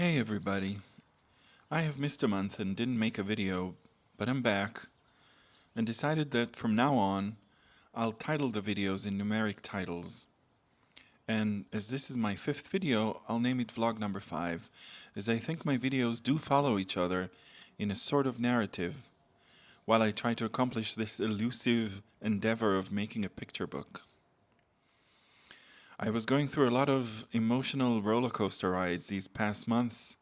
Hey everybody. I have missed a month and didn't make a video, but I'm back and decided that from now on I'll title the videos in numeric titles. And as this is my fifth video, I'll name it vlog number 5, as I think my videos do follow each other in a sort of narrative, while I try to accomplish this elusive endeavor of making a picture book. I was going through a lot of emotional roller coaster rides these past months,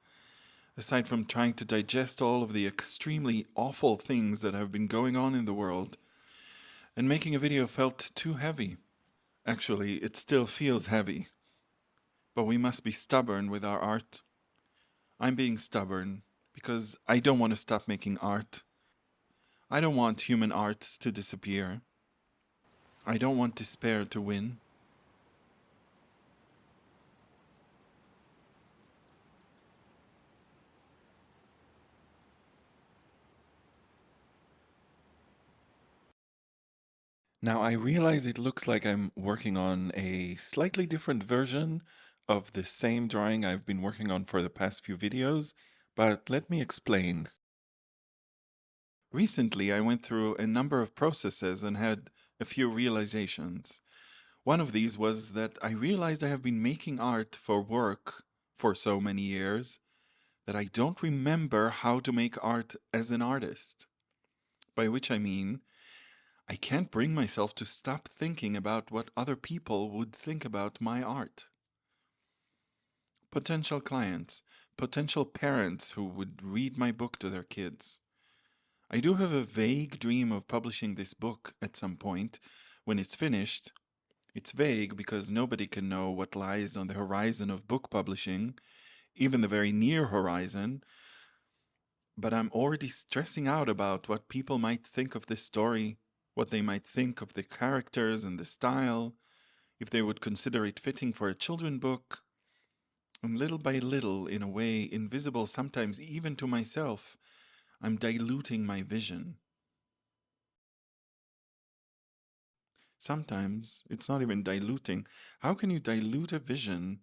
aside from trying to digest all of the extremely awful things that have been going on in the world, and making a video felt too heavy. Actually, it still feels heavy, but we must be stubborn with our art. I'm being stubborn because I don't want to stop making art. I don't want human art to disappear. I don't want despair to win. Now, I realize it looks like I'm working on a slightly different version of the same drawing I've been working on for the past few videos, but let me explain. Recently, I went through a number of processes and had a few realizations. One of these was that I realized I have been making art for work for so many years that I don't remember how to make art as an artist. By which I mean, I can't bring myself to stop thinking about what other people would think about my art. Potential clients, potential parents who would read my book to their kids. I do have a vague dream of publishing this book at some point when it's finished. It's vague because nobody can know what lies on the horizon of book publishing, even the very near horizon, but I'm already stressing out about what people might think of this story, what they might think of the characters and the style, if they would consider it fitting for a children's book. And little by little, in a way invisible sometimes even to myself, I'm diluting my vision. Sometimes it's not even diluting. How can you dilute a vision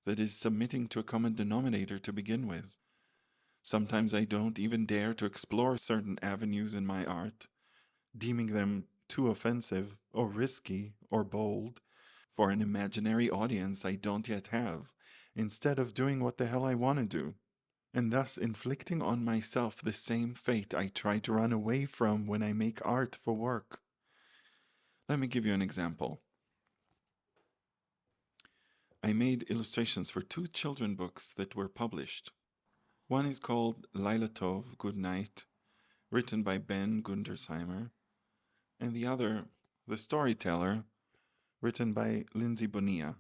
that is submitting to a common denominator to begin with? Sometimes I don't even dare to explore certain avenues in my art, deeming them too offensive or risky or bold for an imaginary audience I don't yet have, instead of doing what the hell I want to do, and thus inflicting on myself the same fate I try to run away from when I make art for work. Let me give you an example. I made illustrations for 2 children books that were published. One is called Laila Tov, Good Night, written by Ben Gundersheimer, and the other, The Storyteller, written by Lindsay Bonilla.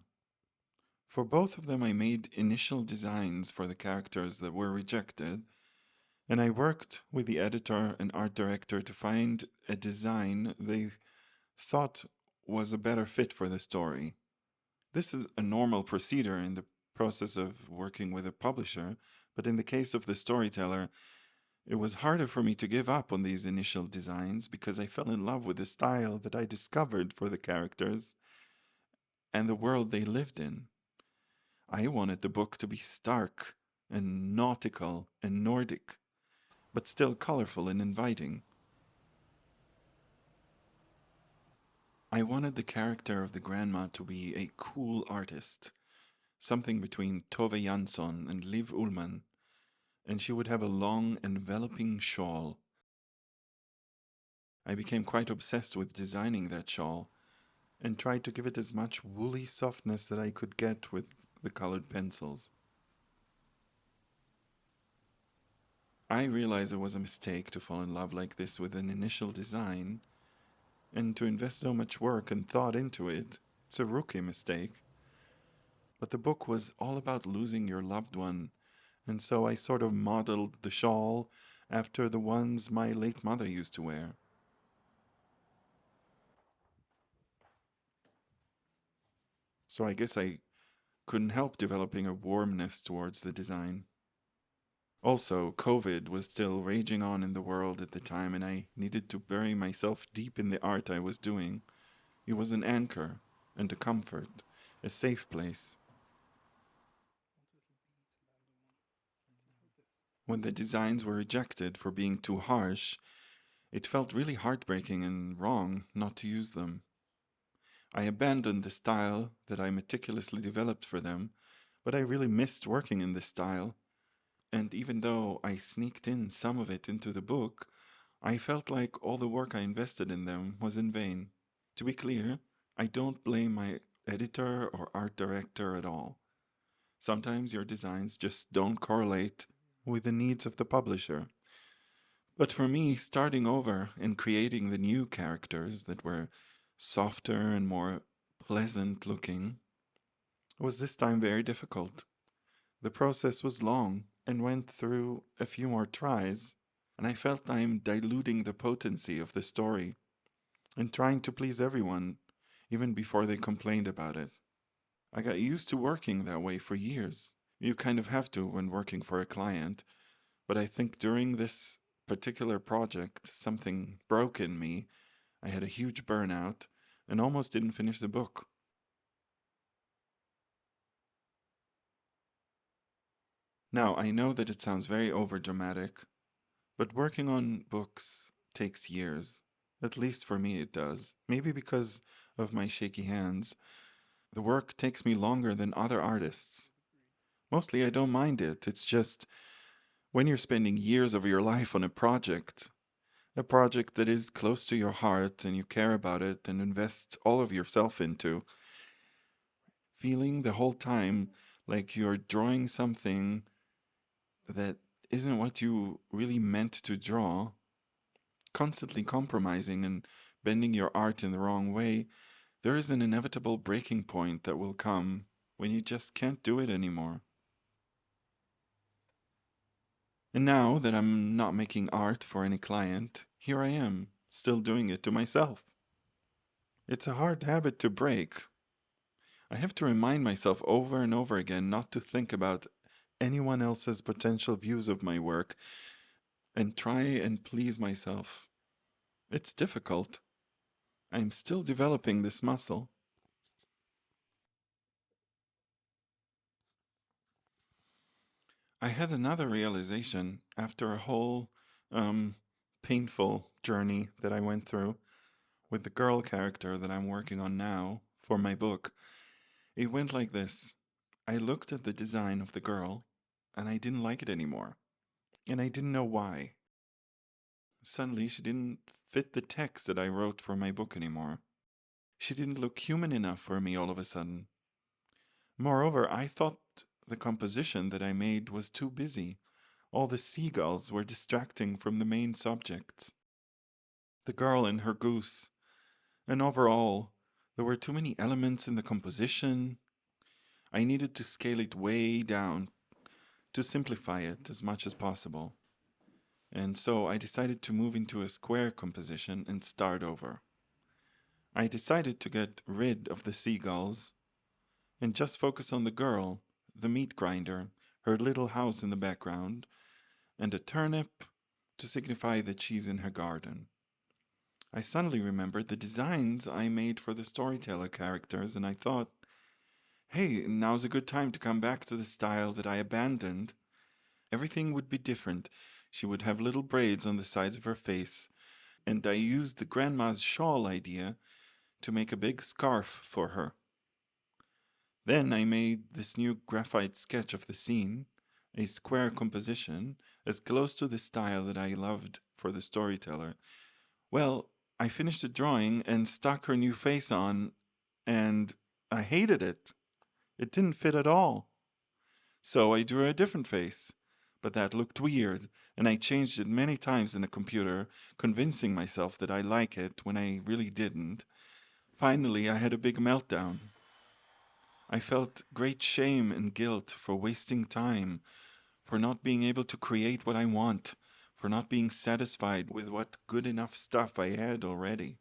For both of them, I made initial designs for the characters that were rejected, and I worked with the editor and art director to find a design they thought was a better fit for the story. This is a normal procedure in the process of working with a publisher, but in the case of the storyteller, it was harder for me to give up on these initial designs because I fell in love with the style that I discovered for the characters and the world they lived in. I wanted the book to be stark and nautical and Nordic, but still colorful and inviting. I wanted the character of the grandma to be a cool artist, something between Tove Jansson and Liv Ullmann, and she would have a long enveloping shawl. I became quite obsessed with designing that shawl, and tried to give it as much woolly softness that I could get with the colored pencils. I realize it was a mistake to fall in love like this with an initial design, and to invest so much work and thought into it. It's a rookie mistake. But the book was all about losing your loved one, and so I sort of modeled the shawl after the ones my late mother used to wear. So I guess I couldn't help developing a warmness towards the design. Also, COVID was still raging on in the world at the time, and I needed to bury myself deep in the art I was doing. It was an anchor and a comfort, a safe place. When the designs were rejected for being too harsh, it felt really heartbreaking and wrong not to use them. I abandoned the style that I meticulously developed for them, but I really missed working in this style. And even though I sneaked in some of it into the book, I felt like all the work I invested in them was in vain. To be clear, I don't blame my editor or art director at all. Sometimes your designs just don't correlate with the needs of the publisher. But for me, starting over and creating the new characters that were softer and more pleasant looking was this time very difficult. The process was long and went through a few more tries, and I felt I'm diluting the potency of the story and trying to please everyone, even before they complained about it. I got used to working that way for years. You kind of have to when working for a client, but I think during this particular project, something broke in me. I had a huge burnout and almost didn't finish the book. Now, I know that it sounds very overdramatic, but working on books takes years. At least for me, it does. Maybe because of my shaky hands. The work takes me longer than other artists. Mostly, I don't mind it. It's just when you're spending years of your life on a project that is close to your heart and you care about it and invest all of yourself into, feeling the whole time like you're drawing something that isn't what you really meant to draw, constantly compromising and bending your art in the wrong way, there is an inevitable breaking point that will come when you just can't do it anymore. And now that I'm not making art for any client, here I am, still doing it to myself. It's a hard habit to break. I have to remind myself over and over again not to think about anyone else's potential views of my work and try and please myself. It's difficult. I'm still developing this muscle. I had another realization after a whole um, painful journey that I went through with the girl character that I'm working on now for my book. It went like this. I looked at the design of the girl and I didn't like it anymore. And I didn't know why. Suddenly, she didn't fit the text that I wrote for my book anymore. She didn't look human enough for me all of a sudden. Moreover, I thought the composition that I made was too busy. All the seagulls were distracting from the main subjects. The girl and her goose. And overall, there were too many elements in the composition. I needed to scale it way down to simplify it as much as possible. And so I decided to move into a square composition and start over. I decided to get rid of the seagulls and just focus on the girl, the meat grinder, her little house in the background, and a turnip to signify that she's in her garden. I suddenly remembered the designs I made for the storyteller characters, and I thought, hey, now's a good time to come back to the style that I abandoned. Everything would be different. She would have little braids on the sides of her face, and I used the grandma's shawl idea to make a big scarf for her. Then I made this new graphite sketch of the scene, a square composition, as close to the style that I loved for the storyteller. Well, I finished the drawing and stuck her new face on, and I hated it. It didn't fit at all. So I drew a different face. But that looked weird, and I changed it many times in the computer, convincing myself that I like it when I really didn't. Finally, I had a big meltdown. I felt great shame and guilt for wasting time, for not being able to create what I want, for not being satisfied with what good enough stuff I had already.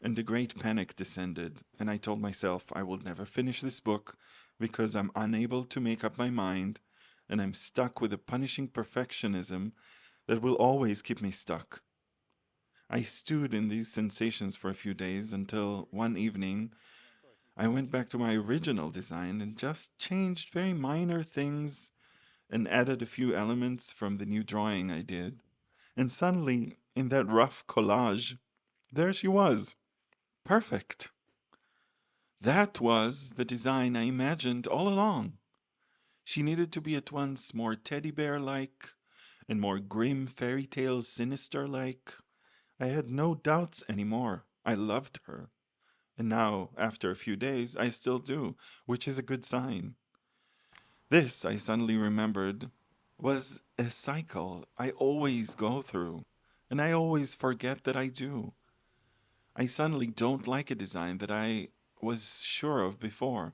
And a great panic descended, and I told myself I will never finish this book because I'm unable to make up my mind, and I'm stuck with a punishing perfectionism that will always keep me stuck. I stewed in these sensations for a few days until one evening I went back to my original design and just changed very minor things and added a few elements from the new drawing I did. And suddenly, in that rough collage, there she was. Perfect. That was the design I imagined all along. She needed to be at once more teddy bear like and more grim fairy tale sinister like. I had no doubts anymore. I loved her. And now, after a few days, I still do, which is a good sign. This, I suddenly remembered, was a cycle I always go through, and I always forget that I do. I suddenly don't like a design that I was sure of before,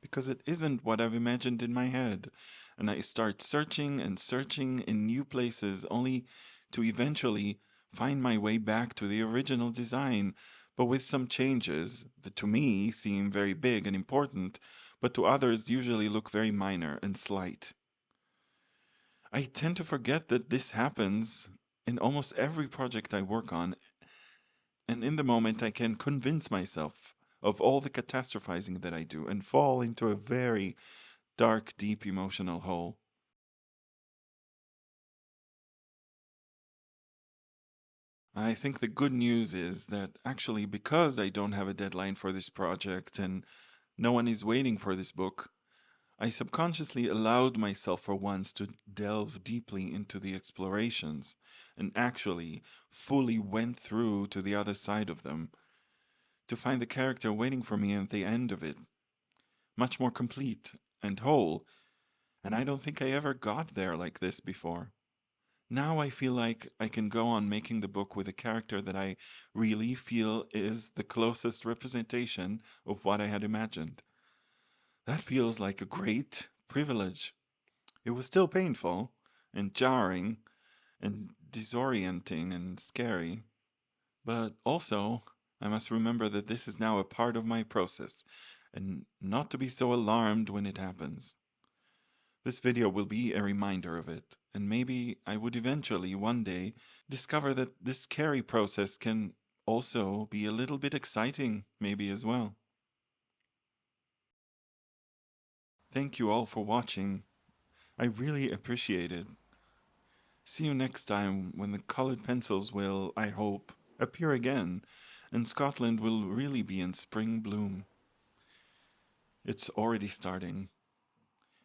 because it isn't what I've imagined in my head, and I start searching and searching in new places only to eventually find my way back to the original design, but with some changes that to me seem very big and important, but to others usually look very minor and slight. I tend to forget that this happens in almost every project I work on, and in the moment I can convince myself of all the catastrophizing that I do and fall into a very dark, deep emotional hole. I think the good news is that actually, because I don't have a deadline for this project and no one is waiting for this book, I subconsciously allowed myself for once to delve deeply into the explorations and actually fully went through to the other side of them to find the character waiting for me at the end of it, much more complete and whole. And I don't think I ever got there like this before. Now I feel like I can go on making the book with a character that I really feel is the closest representation of what I had imagined. That feels like a great privilege. It was still painful and jarring and disorienting and scary, but also I must remember that this is now a part of my process and not to be so alarmed when it happens. This video will be a reminder of it, and maybe I would eventually, one day, discover that this scary process can also be a little bit exciting, maybe as well. Thank you all for watching. I really appreciate it. See you next time when the colored pencils will, I hope, appear again, and Scotland will really be in spring bloom. It's already starting.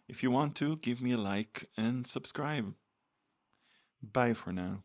If you want to, give me a like and subscribe. Bye for now.